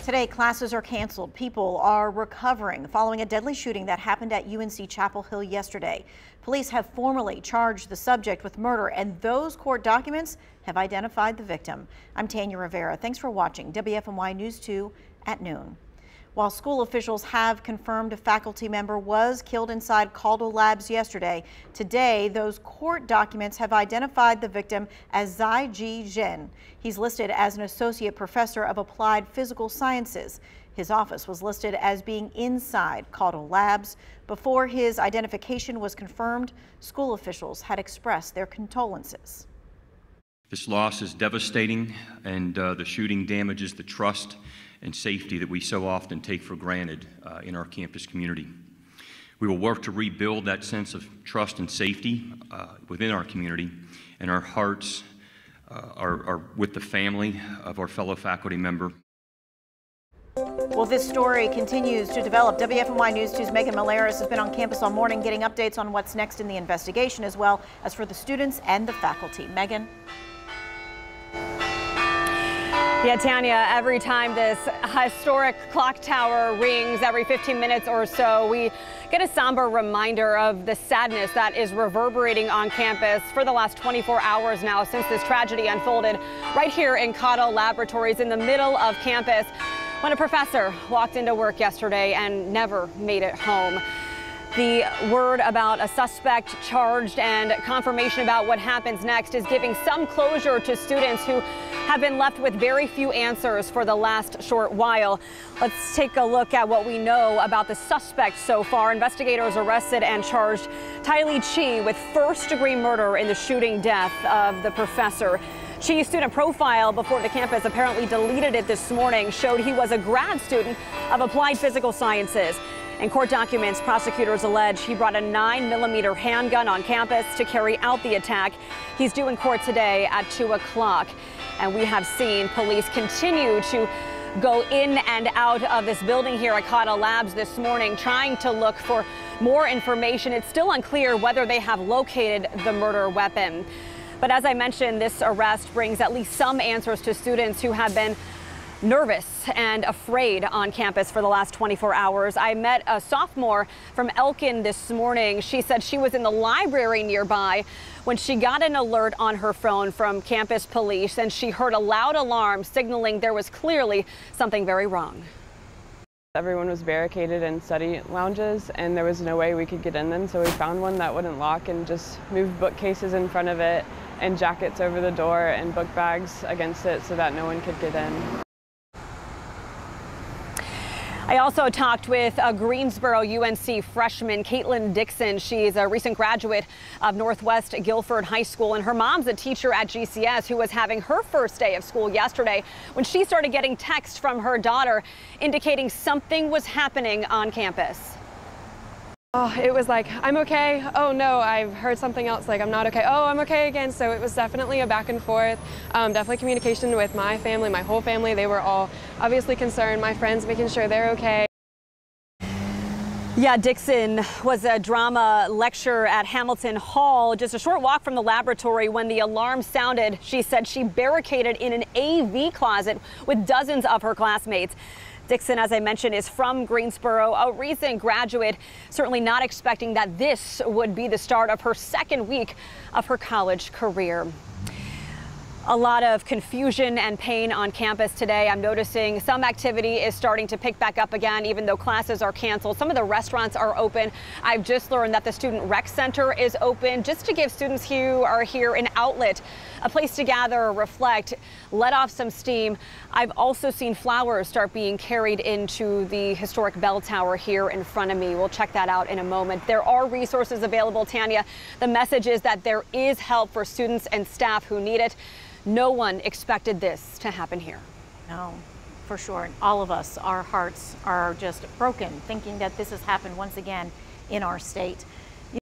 Today, classes are canceled. People are recovering following a deadly shooting that happened at UNC-Chapel Hill yesterday. Police have formally charged the subject with murder, and those court documents have identified the victim. I'm Tanya Rivera. Thanks for watching WFMY News 2 at noon. While school officials have confirmed a faculty member was killed inside Caldwell Labs yesterday, today those court documents have identified the victim as Zai Ji Jin. He's listed as an associate professor of applied physical sciences. His office was listed as being inside Caldwell Labs. Before his identification was confirmed, school officials had expressed their condolences. This loss is devastating, and the shooting damages the trust and safety that we so often take for granted in our campus community. We will work to rebuild that sense of trust and safety within our community, and our hearts are with the family of our fellow faculty member. Well, this story continues to develop. WFMY News 2's Megan Malaris has been on campus all morning getting updates on what's next in the investigation, as well as for the students and the faculty. Megan? Yeah, Tanya, every time this historic clock tower rings every 15 minutes or so, we get a somber reminder of the sadness that is reverberating on campus for the last 24 hours now since this tragedy unfolded right here in Caldwell Laboratories in the middle of campus when a professor walked into work yesterday and never made it home. The word about a suspect charged and confirmation about what happens next is giving some closure to students who have been left with very few answers for the last short while. Let's take a look at what we know about the suspect so far. Investigators arrested and charged Tylee Chi with first-degree murder in the shooting death of the professor. Chi's student profile before the campus apparently deleted it this morning showed he was a grad student of applied physical sciences. In court documents, prosecutors allege he brought a 9mm handgun on campus to carry out the attack. He's due in court today at 2 o'clock. And we have seen police continue to go in and out of this building here at Caldwell Labs this morning, trying to look for more information. It's still unclear whether they have located the murder weapon. But as I mentioned, this arrest brings at least some answers to students who have been nervous and afraid on campus for the last 24 hours. I met a sophomore from Elkin this morning. She said she was in the library nearby when she got an alert on her phone from campus police, and she heard a loud alarm signaling there was clearly something very wrong. Everyone was barricaded in study lounges, and there was no way we could get in them, so we found one that wouldn't lock and just moved bookcases in front of it and jackets over the door and book bags against it so that no one could get in. I also talked with a Greensboro UNC freshman, Caitlin Dixon. She's a recent graduate of Northwest Guilford High School, and her mom's a teacher at GCS who was having her first day of school yesterday when she started getting texts from her daughter indicating something was happening on campus. Oh, it was like, I'm okay. Oh no, I've heard something else, like I'm not okay. Oh, I'm okay again. So it was definitely a back and forth. Definitely communication with my family, my whole family. They were all obviously concerned. My friends making sure they're okay. Yeah, Dixon was a drama lecturer at Hamilton Hall, just a short walk from the laboratory when the alarm sounded. She said she barricaded in an AV closet with dozens of her classmates. Dixon, as I mentioned, is from Greensboro, a recent graduate, certainly not expecting that this would be the start of her second week of her college career. A lot of confusion and pain on campus today. I'm noticing some activity is starting to pick back up again, even though classes are canceled. Some of the restaurants are open. I've just learned that the Student Rec Center is open just to give students who are here an outlet, a place to gather, reflect, let off some steam. I've also seen flowers start being carried into the historic bell tower here in front of me. We'll check that out in a moment. There are resources available, Tanya. The message is that there is help for students and staff who need it. No one expected this to happen here. No, for sure. And all of us, our hearts are just broken thinking that this has happened once again in our state.